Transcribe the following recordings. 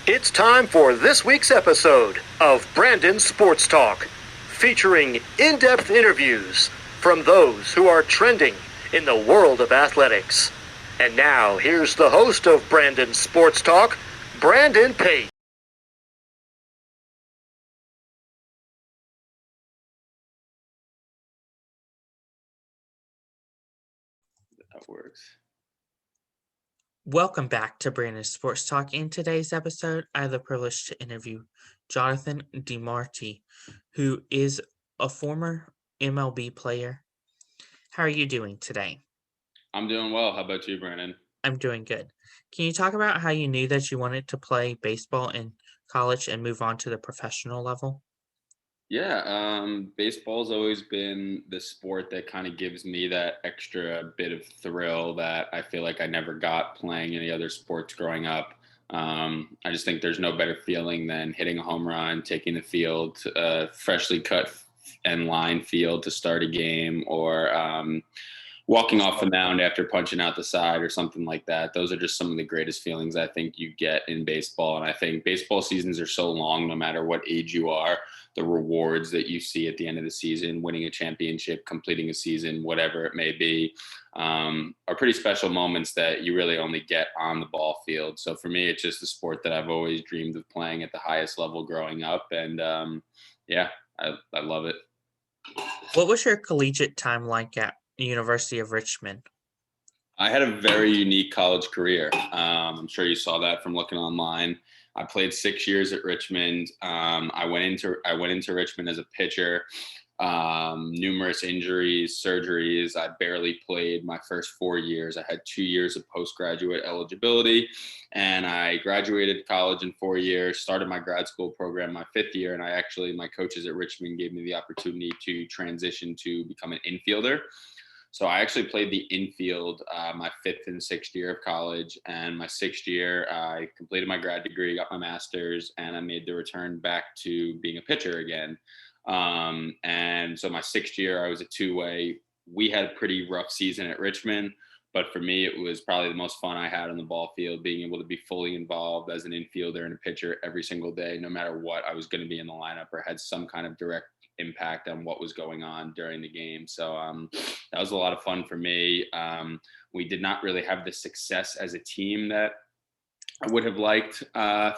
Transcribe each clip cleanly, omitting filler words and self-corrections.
It's time for this week's episode of Brandon Sports Talk, featuring in-depth interviews from those who are trending in the world of athletics. And now, here's the host of Brandon Sports Talk, Brandon Pate. That works. Welcome back to Brandon Sports Talk. In today's episode, I have the privilege to interview Jonathan DeMarte, who is a former MLB player. How are you doing today? I'm doing well. How about you, Brandon? I'm doing good. Can you talk about how you knew that you wanted to play baseball in college and move on to the professional level? Yeah, baseball's always been the sport that kind of gives me that extra bit of thrill that I feel like I never got playing any other sports growing up. I just think there's no better feeling than hitting a home run, taking the field, freshly cut and line field to start a game, or walking off the mound after punching out the side or something like that. Those are just some of the greatest feelings I think you get in baseball. And I think baseball seasons are so long, no matter what age you are, the rewards that you see at the end of the season, winning a championship, completing a season, whatever it may be, are pretty special moments that you really only get on the ball field. So for me, it's just a sport that I've always dreamed of playing at the highest level growing up. And yeah, I love it. What was your collegiate time like at University of Richmond? I had a very unique college career. I'm sure you saw that from looking online. I played 6 years at Richmond. I went into Richmond as a pitcher. Numerous injuries, surgeries. I barely played my first 4 years. I had 2 years of postgraduate eligibility, and I graduated college in 4 years. Started my grad school program my fifth year, and my coaches at Richmond gave me the opportunity to transition to become an infielder. So I actually played the infield my fifth and sixth year of college. And my sixth year, I completed my grad degree, got my master's, and I made the return back to being a pitcher again. And so my sixth year, I was a two-way. We had a pretty rough season at Richmond, but for me, it was probably the most fun I had on the ball field, being able to be fully involved as an infielder and a pitcher every single day, no matter what I was going to be in the lineup or had some kind of direct impact on what was going on during the game. So that was a lot of fun for me. We did not really have the success as a team that I would have liked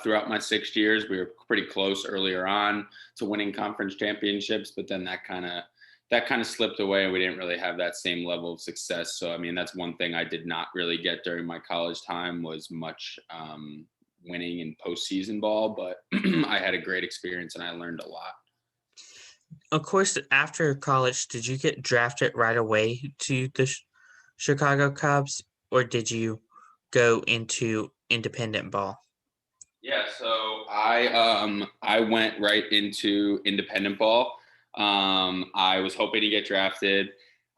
throughout my 6 years. We were pretty close earlier on to winning conference championships, but then that kind of slipped away, and we didn't really have that same level of success. So I mean, that's one thing I did not really get during my college time was much winning in postseason ball, but I had a great experience and I learned a lot. Of course, after college, did you get drafted right away to the Chicago Cubs, or did you go into independent ball? Yeah, so I went right into independent ball. I was hoping to get drafted.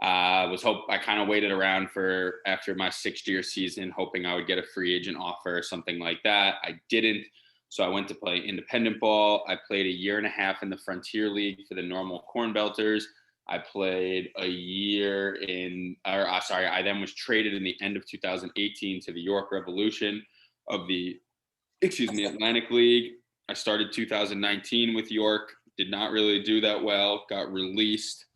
I kind of waited around for after my sixth year season, hoping I would get a free agent offer or something like that. I didn't, so I went to play independent ball. I played a year and a half in the Frontier League for the Normal CornBelters. I played a year I then was traded in the end of 2018 to the York Revolution of the Atlantic League. I started 2019 with York, did not really do that well, got released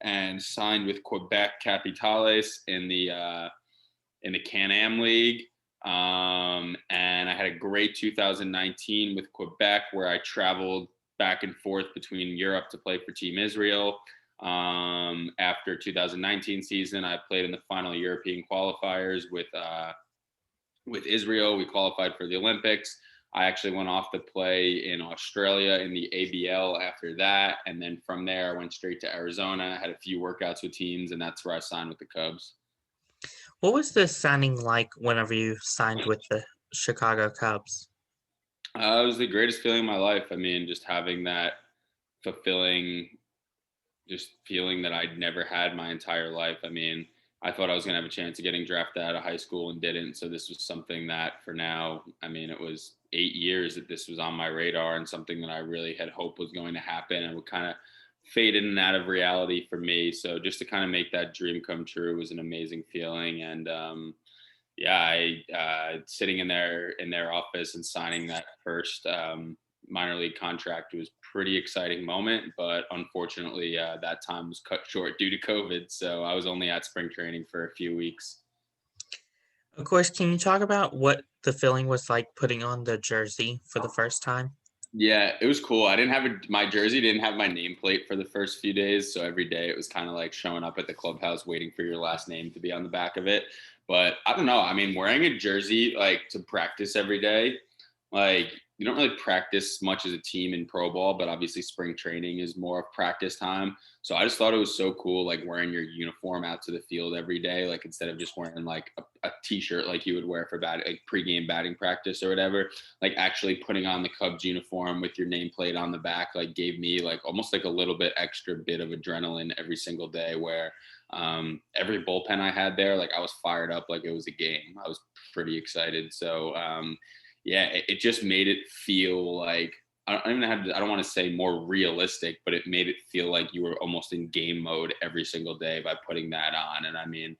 and signed with Quebec Capitales in the Can-Am League. And I had a great 2019 with Quebec, where I traveled back and forth between Europe to play for Team Israel. After 2019 season, I played in the final European qualifiers with Israel. We qualified for the Olympics. I actually went off to play in Australia in the ABL after that. And then from there, I went straight to Arizona, had a few workouts with teams, and that's where I signed with the Cubs. What was the signing like whenever you signed with the Chicago Cubs? It was the greatest feeling of my life. I mean, just having that fulfilling, just feeling that I'd never had my entire life. I mean, I thought I was going to have a chance of getting drafted out of high school and didn't. So this was something that for now, I mean, it was 8 years that this was on my radar and something that I really had hoped was going to happen and would kind of fade in and out of reality for me. So just to kind of make that dream come true was an amazing feeling. And Yeah, I sitting in their office and signing that first minor league contract was pretty exciting moment, but unfortunately that time was cut short due to COVID. So I was only at spring training for a few weeks. Of course, can you talk about what the feeling was like putting on the jersey for the first time? Yeah, it was cool. I didn't have my jersey didn't have my nameplate for the first few days, so every day it was kind of like showing up at the clubhouse waiting for your last name to be on the back of it. But I don't know. I mean, wearing a jersey like to practice every day, like you don't really practice much as a team in pro ball, but obviously spring training is more of practice time. So I just thought it was so cool, like wearing your uniform out to the field every day, like instead of just wearing like a t-shirt like you would wear for like pregame batting practice or whatever, like actually putting on the Cubs uniform with your nameplate on the back, like gave me like almost like a little bit extra bit of adrenaline every single day where every bullpen I had there, like I was fired up like it was a game. I was pretty excited. So yeah, it just made it feel like I don't even have to, I don't want to say more realistic, but it made it feel like you were almost in game mode every single day by putting that on. And I mean,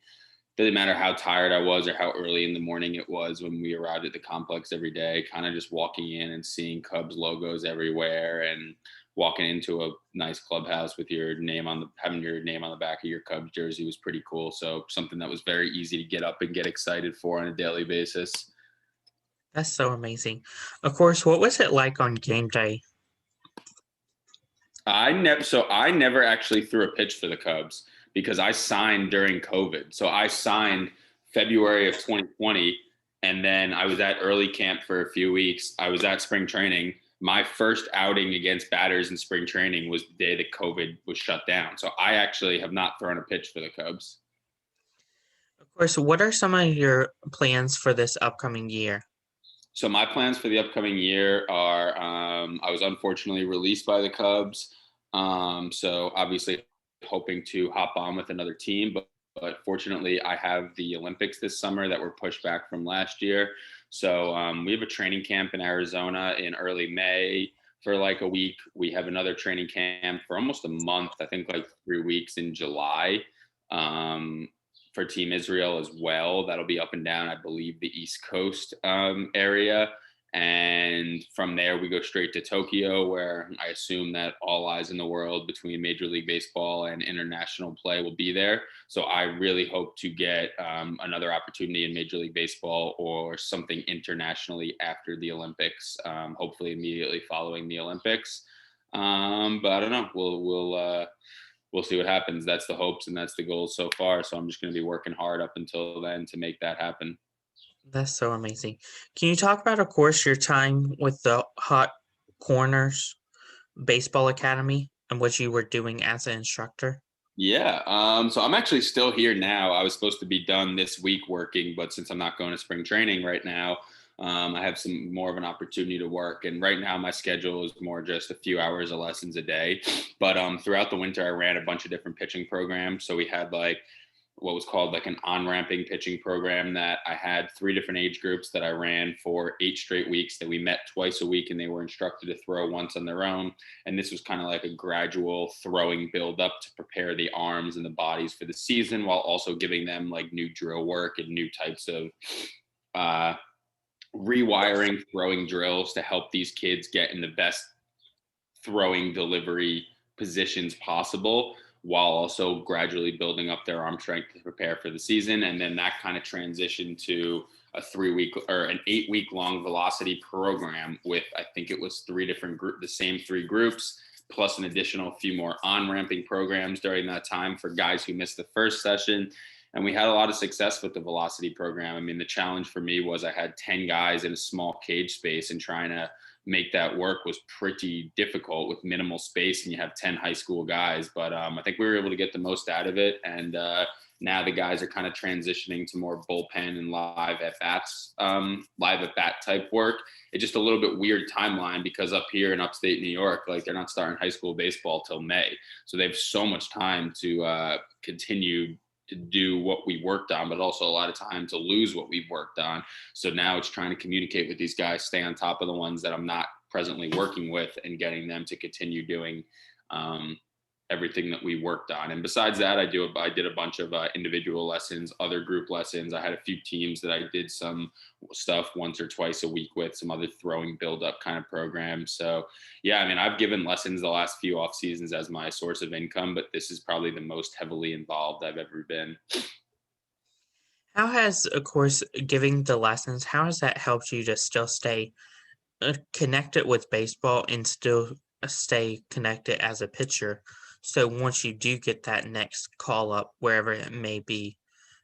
doesn't matter how tired I was or how early in the morning it was when we arrived at the complex every day, kind of just walking in and seeing Cubs logos everywhere and walking into a nice clubhouse with your name on having your name on the back of your Cubs jersey was pretty cool. So something that was very easy to get up and get excited for on a daily basis. That's so amazing. Of course, what was it like on game day? I never actually threw a pitch for the Cubs because I signed during COVID. So I signed February of 2020, and then I was at early camp for a few weeks. I was at spring training. My first outing against batters in spring training was the day that COVID was shut down. So I actually have not thrown a pitch for the Cubs. Of course, what are some of your plans for this upcoming year? So my plans for the upcoming year are I was unfortunately released by the Cubs. So obviously hoping to hop on with another team, but fortunately I have the Olympics this summer that were pushed back from last year. So we have a training camp in Arizona in early May for like a week. We have another training camp for almost a month, I think like 3 weeks in July. Um, for Team Israel as well. That'll be up and down, I believe, the East Coast area. And from there, we go straight to Tokyo, where I assume that all eyes in the world between Major League Baseball and international play will be there. So I really hope to get another opportunity in Major League Baseball or something internationally after the Olympics, hopefully immediately following the Olympics. But I don't know. We'll see what happens. That's the hopes and that's the goals so far. So I'm just going to be working hard up until then to make that happen. That's so amazing. Can you talk about, of course, your time with the Hot Corners Baseball Academy and what you were doing as an instructor? Yeah. So I'm actually still here now. I was supposed to be done this week working, but since I'm not going to spring training right now, I have some more of an opportunity to work. And right now my schedule is more just a few hours of lessons a day. But throughout the winter, I ran a bunch of different pitching programs. So we had like what was called like an on-ramping pitching program that I had 3 different age groups that I ran for 8 straight weeks that we met twice a week and they were instructed to throw once on their own. And this was kind of like a gradual throwing build up to prepare the arms and the bodies for the season while also giving them like new drill work and new types of rewiring throwing drills to help these kids get in the best throwing delivery positions possible while also gradually building up their arm strength to prepare for the season. And then that kind of transitioned to a 3-week or an 8-week long velocity program with, I think it was 3 different the same 3 groups, plus an additional few more on-ramping programs during that time for guys who missed the first session. And we had a lot of success with the velocity program. I mean, the challenge for me was I had 10 guys in a small cage space, and trying to make that work was pretty difficult with minimal space, and you have 10 high school guys. But I think we were able to get the most out of it. And now the guys are kind of transitioning to more bullpen and live at bats, live at bat type work. It's just a little bit weird timeline because up here in upstate New York, like they're not starting high school baseball till May. So they have so much time to continue to do what we worked on, but also a lot of time to lose what we've worked on. So now it's trying to communicate with these guys, stay on top of the ones that I'm not presently working with, and getting them to continue doing everything that we worked on. And besides that, I did a bunch of individual lessons, other group lessons. I had a few teams that I did some stuff once or twice a week with, some other throwing build up kind of programs. So yeah, I mean, I've given lessons the last few off seasons as my source of income, but this is probably the most heavily involved I've ever been. How has, of course, giving the lessons, how has that helped you to still stay connected with baseball and still stay connected as a pitcher? So once you do get that next call up, wherever it may be,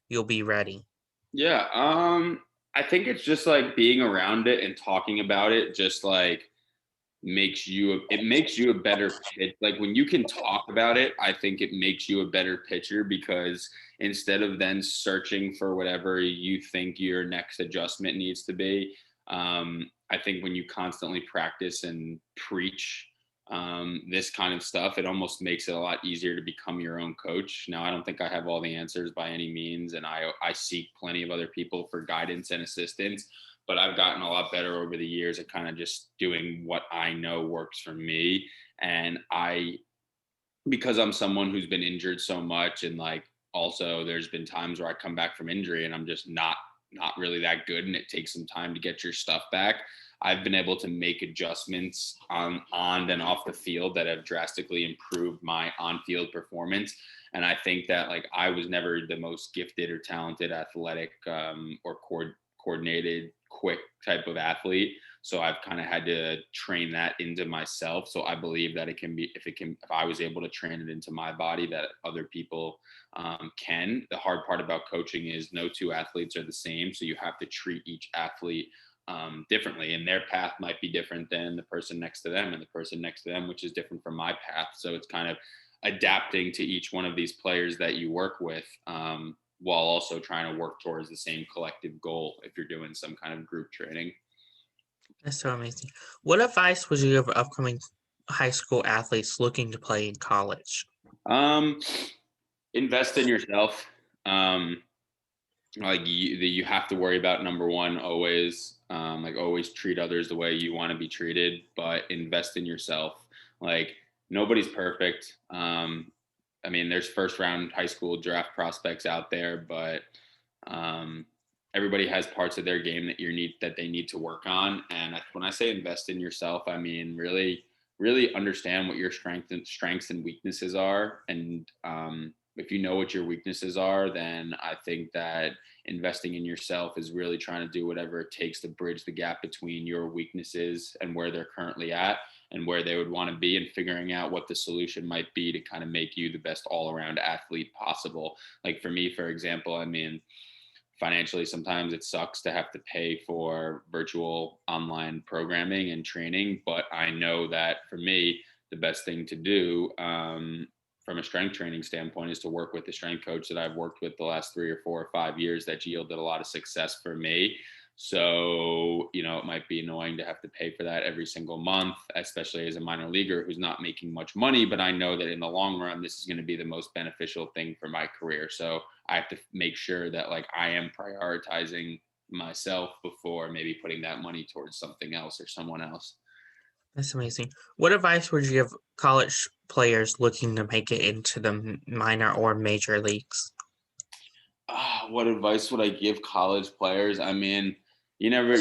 you'll be ready. Yeah, I think it's just like being around it and talking about it, just like makes you a better pitch. Like when you can talk about it, I think it makes you a better pitcher, because instead of then searching for whatever you think your next adjustment needs to be, I think when you constantly practice and preach this kind of stuff, it almost makes it a lot easier to become your own coach. Now, I don't think I have all the answers by any means, and I seek plenty of other people for guidance and assistance, but I've gotten a lot better over the years at kind of just doing what I know works for me. And because I'm someone who's been injured so much, and like also there's been times where I come back from injury and I'm just not really that good, and it takes some time to get your stuff back. I've been able to make adjustments on and off the field that have drastically improved my on-field performance. And I think that like I was never the most gifted or talented, athletic, or coordinated, quick type of athlete. So I've kind of had to train that into myself. So I believe that if I was able to train it into my body, that other people can. The hard part about coaching is no two athletes are the same. So you have to treat each athlete differently, and their path might be different than the person next to them, and the person next to them, which is different from my path. So it's kind of adapting to each one of these players that you work with, while also trying to work towards the same collective goal if you're doing some kind of group training. That's so amazing. What advice would you give upcoming high school athletes looking to play in college? Invest in yourself. Like you have to worry about number one always, like always treat others the way you want to be treated, but invest in yourself. Like nobody's perfect. I mean, there's first round high school draft prospects out there, but everybody has parts of their game that they need to work on. And when I say invest in yourself, I mean really understand what your strengths and weaknesses are. And if you know what your weaknesses are, then I think that investing in yourself is really trying to do whatever it takes to bridge the gap between your weaknesses and where they're currently at and where they would want to be, and figuring out what the solution might be to kind of make you the best all-around athlete possible. Like for me, for example, I mean, financially, sometimes it sucks to have to pay for virtual online programming and training, but I know that for me, the best thing to do from a strength training standpoint is to work with the strength coach that I've worked with the last 3 or 4 or 5 years that's yielded a lot of success for me. So, it might be annoying to have to pay for that every single month, especially as a minor leaguer who's not making much money. But I know that in the long run, this is going to be the most beneficial thing for my career. So I have to make sure that like I am prioritizing myself before maybe putting that money towards something else or someone else. That's amazing. What advice would you give college players looking to make it into the minor or major leagues? What advice would I give college players? I mean, you never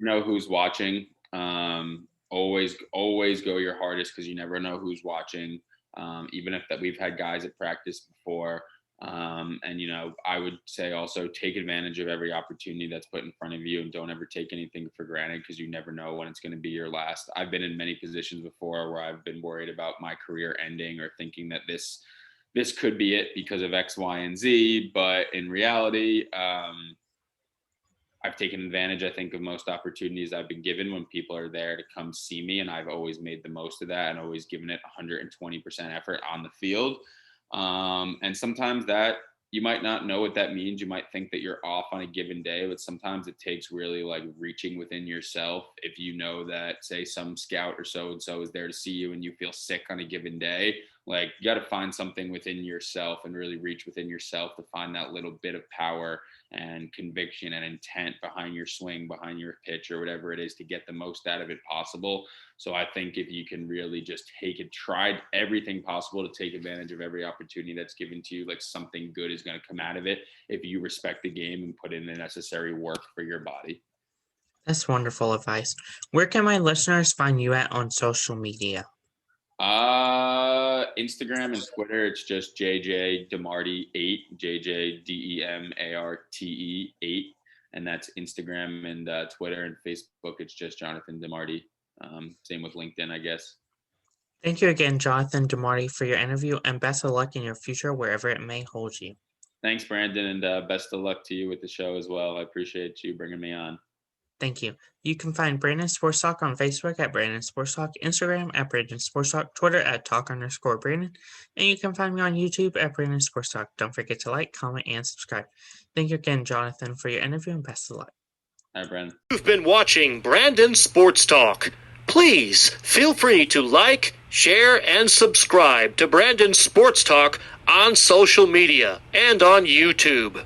know who's watching. Always go your hardest, because you never know who's watching. Even if that we've had guys at practice before. And I would say also take advantage of every opportunity that's put in front of you, and don't ever take anything for granted, because you never know when it's going to be your last. I've been in many positions before where I've been worried about my career ending, or thinking that this could be it because of X, Y, and Z. But in reality, I've taken advantage, I think, of most opportunities I've been given when people are there to come see me. And I've always made the most of that and always given it 120% effort on the field. And sometimes that you might not know what that means. You might think that you're off on a given day, but sometimes it takes really like reaching within yourself. If you know that, say, some scout or so-and-so is there to see you and you feel sick on a given day, Like, you got to find something within yourself and really reach within yourself to find that little bit of power and conviction and intent behind your swing, behind your pitch, or whatever it is, to get the most out of it possible. So I think if you can really just try everything possible to take advantage of every opportunity that's given to you, like, something good is going to come out of it if you respect the game and put in the necessary work for your body. That's wonderful advice. Where can my listeners find you at on social media? Instagram and Twitter, it's just JJ Demarty 8, JJDEMARTE 8, and that's Instagram. And Twitter and Facebook, it's just Jonathan Demarty. Same with LinkedIn, I guess. Thank you again, Jonathan Demarty, for your interview, and best of luck in your future wherever it may hold you. Thanks, Brandon, and best of luck to you with the show as well. I appreciate you bringing me on. Thank you. You can find Brandon Sports Talk on Facebook at Brandon Sports Talk, Instagram at Brandon Sports Talk, Twitter at Talk_Brandon, and you can find me on YouTube at Brandon Sports Talk. Don't forget to like, comment, and subscribe. Thank you again, Jonathan, for your interview, and best of luck. All right, Brandon. You've been watching Brandon Sports Talk. Please feel free to like, share, and subscribe to Brandon Sports Talk on social media and on YouTube.